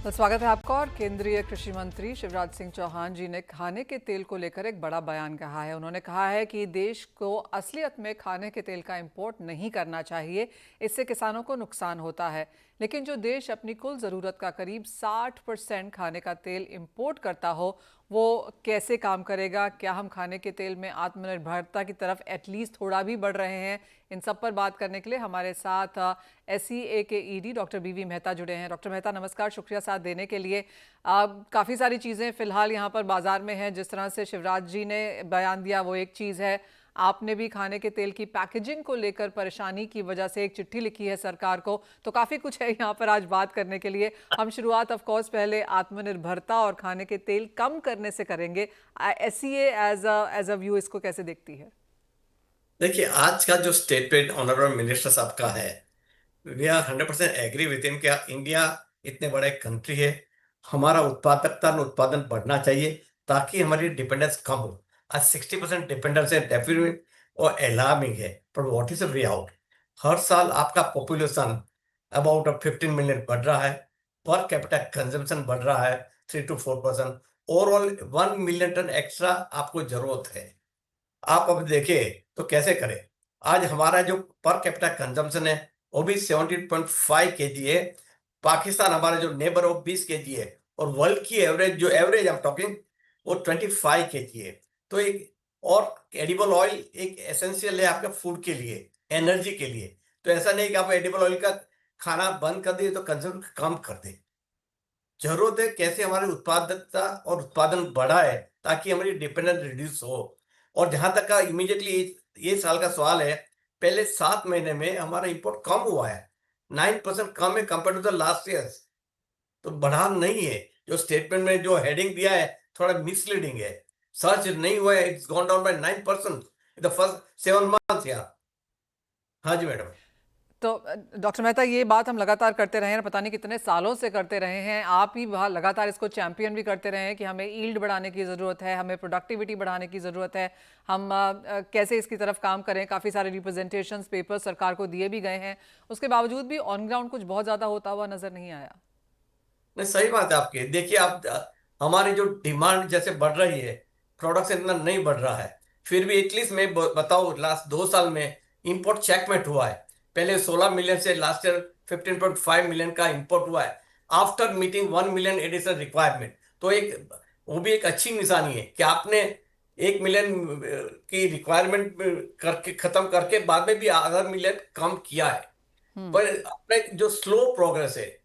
तो स्वागत है आपका। और केंद्रीय कृषि मंत्री शिवराज सिंह चौहान जी ने खाने के तेल को लेकर एक बड़ा बयान कहा है। उन्होंने कहा है कि देश को असलियत में खाने के तेल का इंपोर्ट नहीं करना चाहिए, इससे किसानों को नुकसान होता है। लेकिन जो देश अपनी कुल ज़रूरत का करीब 60% खाने का तेल इंपोर्ट करता हो, वो कैसे काम करेगा? क्या हम खाने के तेल में आत्मनिर्भरता की तरफ एटलीस्ट थोड़ा भी बढ़ रहे हैं? इन सब पर बात करने के लिए हमारे साथ SEA के ED डॉक्टर BV मेहता जुड़े हैं। डॉक्टर मेहता नमस्कार, शुक्रिया साथ देने के लिए। काफ़ी सारी चीज़ें फ़िलहाल यहाँ पर बाज़ार में हैं। जिस तरह से शिवराज जी ने बयान दिया वो एक चीज़ है, आपने भी खाने के तेल की पैकेजिंग को लेकर परेशानी की वजह से एक चिट्ठी लिखी है सरकार को। तो काफ़ी कुछ है यहाँ पर आज बात करने के लिए। हम शुरुआत ऑफ कोर्स पहले आत्मनिर्भरता और खाने के तेल कम करने से करेंगे। SEA एज अ व्यू इसको कैसे देखती है? देखिए, आज का जो स्टेटमेंट ऑनरेबल मिनिस्टर साहब का है, we are 100% agree with him. क्या इंडिया इतने बड़े कंट्री है, हमारा उत्पादकता और उत्पादन बढ़ना चाहिए ताकि हमारी डिपेंडेंस कम हो। आज 60% डिपेंडेंस है, डेफिनेट और अलार्मिंग है। पर what is the way out? हर साल आपका पॉपुलेशन अबाउट 15 मिलियन बढ़ रहा है, पर कैपिटा कंजम्पशन बढ़ रहा है 3 to 4%। Overall 1 million ton extra आपको जरूरत है। आप अब देखिए तो कैसे करें। आज हमारा जो पर कैपिटा कंजम्पशन है वो भी 17.5 केजी है। पाकिस्तान हमारा जो नेबर, वो 20 केजी है। और वर्ल्ड की एवरेज, जो एवरेज हम टॉकिंग, वो 25 केजी है। तो एक और एडिबल ऑयल एक एसेंशियल है आपके फूड के लिए, एनर्जी के लिए। तो ऐसा नहीं कि आप एडिबल ऑयल का खाना बंद कर दिए तो कंज्यूम कम कर दे। जरूरत है कैसे हमारी उत्पादकता और उत्पादन बढ़ाए ताकि हमारी डिपेंडेंस रिड्यूस हो। और जहां तक का इमीडिएटली ये साल का सवाल है, पहले 7 महीने में हमारा इंपोर्ट कम हुआ है, 9% कम है compare to the last year. तो बढ़ा नहीं है। जो स्टेटमेंट में जो हेडिंग दिया है थोड़ा मिसलीडिंग है। सर्च नहीं हुआ है, it's gone down by 9% in the first 7 months. या हाँ जी मैडम। तो डॉक्टर मेहता, ये बात हम लगातार करते रहे हैं, पता नहीं कितने सालों से करते रहे हैं। आप ही लगातार इसको चैंपियन भी करते रहे हैं कि हमें ईल्ड बढ़ाने की ज़रूरत है, हमें प्रोडक्टिविटी बढ़ाने की ज़रूरत है। हम कैसे इसकी तरफ काम करें। काफ़ी सारे रिप्रेजेंटेशंस पेपर सरकार को दिए भी गए हैं, उसके बावजूद भी ऑन ग्राउंड कुछ बहुत ज़्यादा होता हुआ नज़र नहीं आया। नहीं, सही बात है आपकी। देखिए आप, हमारी जो डिमांड जैसे बढ़ रही है, प्रोडक्शन इतना नहीं बढ़ रहा है। फिर भी एटलीस्ट मैं बताऊं, लास्ट 2 साल में इंपोर्ट चेकमेट हुआ है। पहले 16 मिलियन से लास्ट ईयर 15.5 मिलियन का इंपोर्ट हुआ है, after meeting 1 million additional requirement. तो एक वो भी एक अच्छी निशानी है कि आपने 1 मिलियन की रिक्वायरमेंट करके खत्म करके बाद में भी आधा मिलियन कम किया है। हम्म। पर अपने जो स्लो प्रोग्रेस है,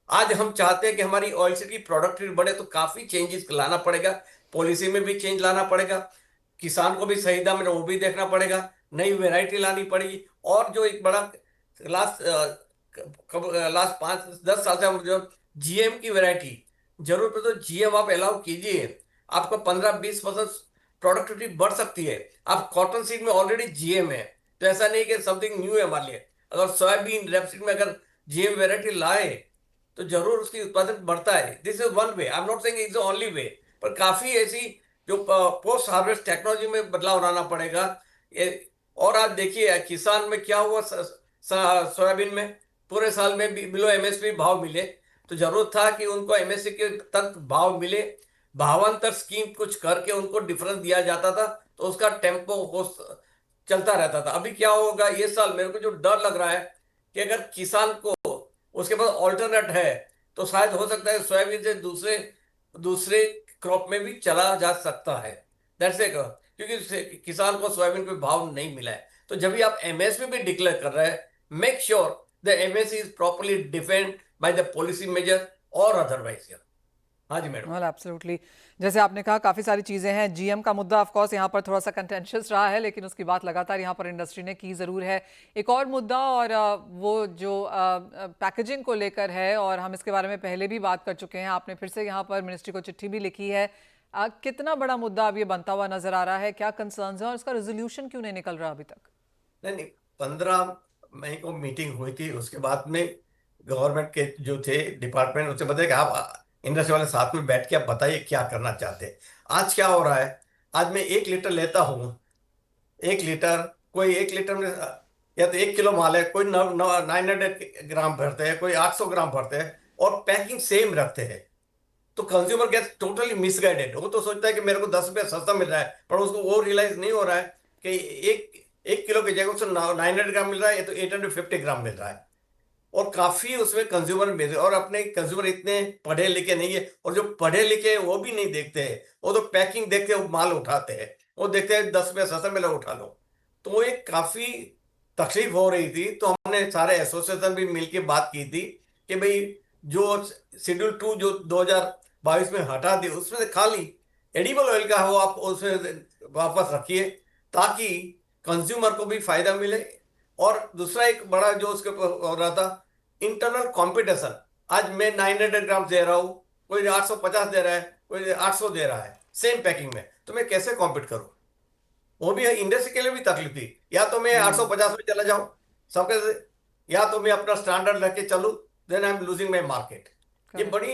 आज हम चाहते हैं कि हमारी ऑयल सीड की प्रोडक्टिविटी बढ़े तो काफी चेंजेस लाना पड़ेगा। पॉलिसी में भी चेंज लाना पड़ेगा, किसान को भी सही दाम में वो भी देखना पड़ेगा, नई वैरायटी लानी पड़ेगी। और जो एक बड़ा लास्ट लास्ट 5-10 साल से हम जो GM की वैरायटी, जरूरत है तो GM आप अलाउ कीजिए, आपको 15-20% प्रोडक्टिविटी बढ़ सकती है। आप कॉटन सीड में ऑलरेडी GM है, तो ऐसा नहीं कि समथिंग न्यू है हमारे लिए। अगर सोयाबीन रेपसीड में अगर GM वैरायटी लाए तो जरूर उसकी उत्पादन बढ़ता है। This is one way, I am not saying it's the only way. पर काफी ऐसी जो पोस्ट हार्वेस्ट टेक्नोलॉजी में बदलाव लाना पड़ेगा। ये और आज देखिए किसान में क्या हुआ, सोयाबीन में पूरे साल में बिलो MSP भाव मिले। तो जरूरत था कि उनको MSP के तक भाव मिले, भावांतर स्कीम कुछ करके उनको डिफरेंस दिया जाता था, तो उसका टेम्पो हो चलता रहता था। अभी क्या होगा ये साल, मेरे को जो डर लग रहा है कि अगर किसान को उसके पास ऑल्टरनेट है तो शायद हो सकता है सोयाबीन से दूसरे दूसरे क्रॉप में भी चला जा सकता है। दैट्स ए, क्योंकि किसान को सोयाबीन पे भाव नहीं मिला है। तो जब भी आप MSP भी डिक्लेयर कर रहे हैं, make sure the MSP is properly defined by the policy measure और अदरवाइज। हाँ जी मैडम। Well absolutely. जैसे आपने कहा काफ़ी सारी चीज़ें हैं। GM का मुद्दा ऑफ कोर्स यहाँ पर थोड़ा सा कंटेंशियस रहा है, लेकिन उसकी बात लगातार यहाँ पर इंडस्ट्री ने की ज़रूर है। एक और मुद्दा, और वो जो पैकेजिंग को लेकर है, और हम इसके बारे में पहले भी बात कर चुके हैं। आपने फिर से यहाँ पर मिनिस्ट्री को चिट्ठी भी लिखी है। कितना बड़ा मुद्दा अब ये बनता हुआ नजर आ रहा है? क्या कंसर्न्स हैं और इसका रेजोल्यूशन क्यों नहीं निकल रहा अभी तक? नहीं नहीं, 15 मई को मीटिंग हुई थी, उसके बाद में गवर्नमेंट के जो थे डिपार्टमेंट उससे बताया कि आप इंडस्ट्री वाले साथ में बैठ के आप बताइए क्या करना चाहते हैं। आज क्या हो रहा है, आज मैं 1 लीटर लेता हूँ, 1 लीटर, कोई 1 लीटर में या तो 1 किलो माल है, कोई 900 ग्राम भरते हैं, कोई 800 ग्राम भरते हैं। और पैकिंग सेम रखते हैं। तो कंज्यूमर गेट्स टोटली मिसगाइडेड। वो तो सोचता है कि मेरे को 10 रुपये सस्ता मिल रहा है, पर उसको वो रियलाइज नहीं हो रहा है कि एक 1 किलो की जगह उसको 900 ग्राम मिल रहा है, ये तो 850 ग्राम मिल रहा है। और काफी उसमें कंज्यूमर मिल, और अपने कंज्यूमर इतने पढ़े लिखे नहीं है, और जो पढ़े लिखे हैं वो भी नहीं देखते हैं। वो तो पैकिंग देखते हैं, वो माल उठाते हैं, वो देखते हैं 10 रुपये सस्ता मिला, उठा लो। तो वो एक काफी तकलीफ हो रही थी। तो हमने सारे एसोसिएशन भी मिलके बात की थी कि भाई जो शेड्यूल 2 जो 2022 में हटा दी, उसमें से खाली एडिबल ऑयल का वो आप उसमें वापस रखिए, ताकि कंज्यूमर को भी फायदा मिले। और दूसरा एक बड़ा जो उसके ऊपर हो रहा था, इंटरनल कंपटीशन। आज मैं 900 ग्राम दे रहा हूँ, कोई 850 दे रहा है, कोई 800 दे रहा है सेम पैकिंग में, तो मैं कैसे कॉम्पीट करूँ? वो भी इंडस्ट्री के लिए भी तकलीफ थी। या तो मैं 850 में चला जाऊं सबके से, या तो मैं अपना स्टैंडर्ड रख के चलूं, then I am losing my market. ये बड़ी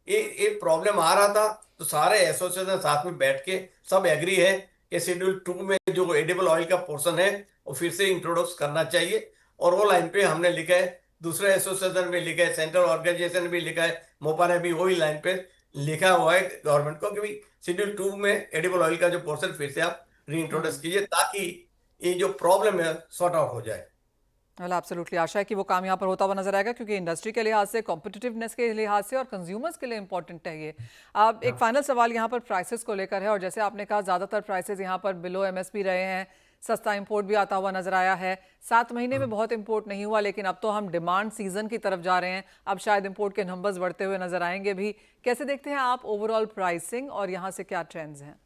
ये प्रॉब्लम आ रहा था। तो सारे एसोसिएशन साथ में बैठ के सब एग्री है कि शेड्यूल 2 में जो एडिबल ऑयल का पोर्शन है वो फिर से इंट्रोड्यूस करना चाहिए। और वो लाइन पे हमने लिखा है, दूसरे एसोसिएशन में लिखा है, सेंट्रल ऑर्गेनाइजेशन भी लिखा है, मोपा ने भी वही लाइन पे लिखा हुआ है गवर्नमेंट को कि भाई शेड्यूल 2 में एडिबल ऑयल का जो पोर्शन फिर से आप रीइंट्रोड्यूस कीजिए, ताकि ये जो प्रॉब्लम है सॉर्ट आउट हो जाए। वेल एब्सोल्युटली, आशा है कि वो काम यहाँ पर होता हुआ नजर आएगा, क्योंकि इंडस्ट्री के लिहाज से, कॉम्पिटिटिवनेस के लिहाज से और कंज्यूमर्स के लिए इंपॉर्टेंट है ये। अब एक फाइनल सवाल यहाँ पर प्राइसेस को लेकर है, और जैसे आपने कहा ज़्यादातर प्राइसेस यहाँ पर बिलो एमएसपी रहे हैं, सस्ता इंपोर्ट भी आता हुआ नजर आया है। 7 महीने में बहुत इंपोर्ट नहीं हुआ, लेकिन अब तो हम डिमांड सीजन की तरफ जा रहे हैं, अब शायद इंपोर्ट के नंबर्स बढ़ते हुए नजर आएंगे भी। कैसे देखते हैं आप ओवरऑल प्राइसिंग, और यहाँ से क्या ट्रेंड्स हैं?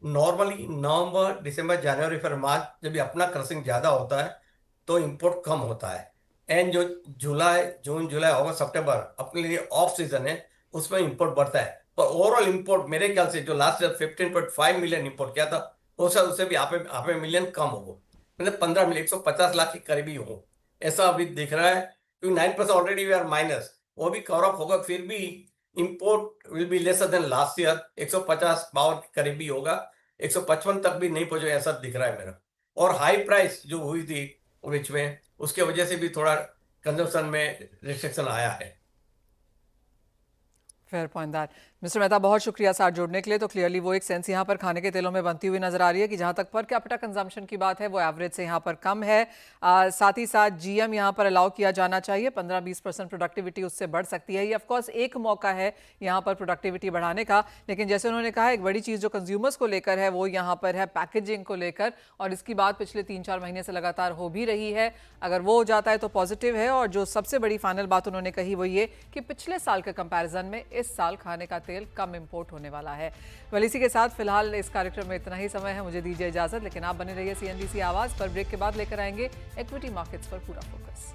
नॉर्मली नवंबर दिसंबर जनवरी फिर मार्च जब भी अपना क्रसिंग ज्यादा होता है तो इंपोर्ट कम होता है। एंड जो जुलाई जून जुलाई अगस्त सितंबर अपने लिए ऑफ सीजन है, उसमें इंपोर्ट बढ़ता है। पर ओवरऑल इंपोर्ट मेरे ख्याल से जो लास्ट ईयर 15.5 मिलियन इंपोर्ट किया था, वो शायद उससे भी आप मिलियन कम हो, मतलब 15 मिलियन 150 लाख के करीबी हो, ऐसा अभी दिख रहा है। क्योंकि 9% ऑलरेडी वी आर माइनस, वो भी कवर अप होगा, फिर भी import will be lesser than last year. 150 power के करीबी होगा, 155 तक भी नहीं पहुंचे ऐसा दिख रहा है मेरा। और हाई प्राइस जो हुई थी बीच में, उसके वजह से भी थोड़ा कंजम्पशन में रिस्ट्रिक्शन आया है। Fair point that. Mister Mehta, बहुत शुक्रिया साथ जोड़ने के लिए। तो क्लियरली वो एक सेंस यहाँ पर खाने के तेलों में बनती हुई नजर आ रही है कि जहाँ तक पर कैपिटा कंजम्पशन की बात है वो एवरेज से यहाँ पर कम है। साथ ही साथ जीएम यहाँ पर अलाउ किया जाना चाहिए, 15-20% प्रोडक्टिविटी उससे बढ़ सकती है। ये ऑफकोर्स एक मौका है यहाँ पर प्रोडक्टिविटी बढ़ाने का, लेकिन जैसे उन्होंने कहा एक बड़ी चीज़ जो कंज्यूमर्स को लेकर है वो यहाँ पर है पैकेजिंग को लेकर, और इसकी बात पिछले 3-4 महीने से लगातार हो भी रही है। अगर वो हो जाता है तो पॉजिटिव है। और जो सबसे बड़ी फाइनल बात उन्होंने कही वो ये कि पिछले साल के कंपैरिजन में इस साल खाने का तेल कम इंपोर्ट होने वाला है। वेल, इसी के साथ फिलहाल इस कार्यक्रम में इतना ही समय है, मुझे दीजिए इजाजत, लेकिन आप बने रहिए सीएनबीसी आवाज पर। ब्रेक के बाद लेकर आएंगे इक्विटी मार्केट्स पर पूरा फोकस।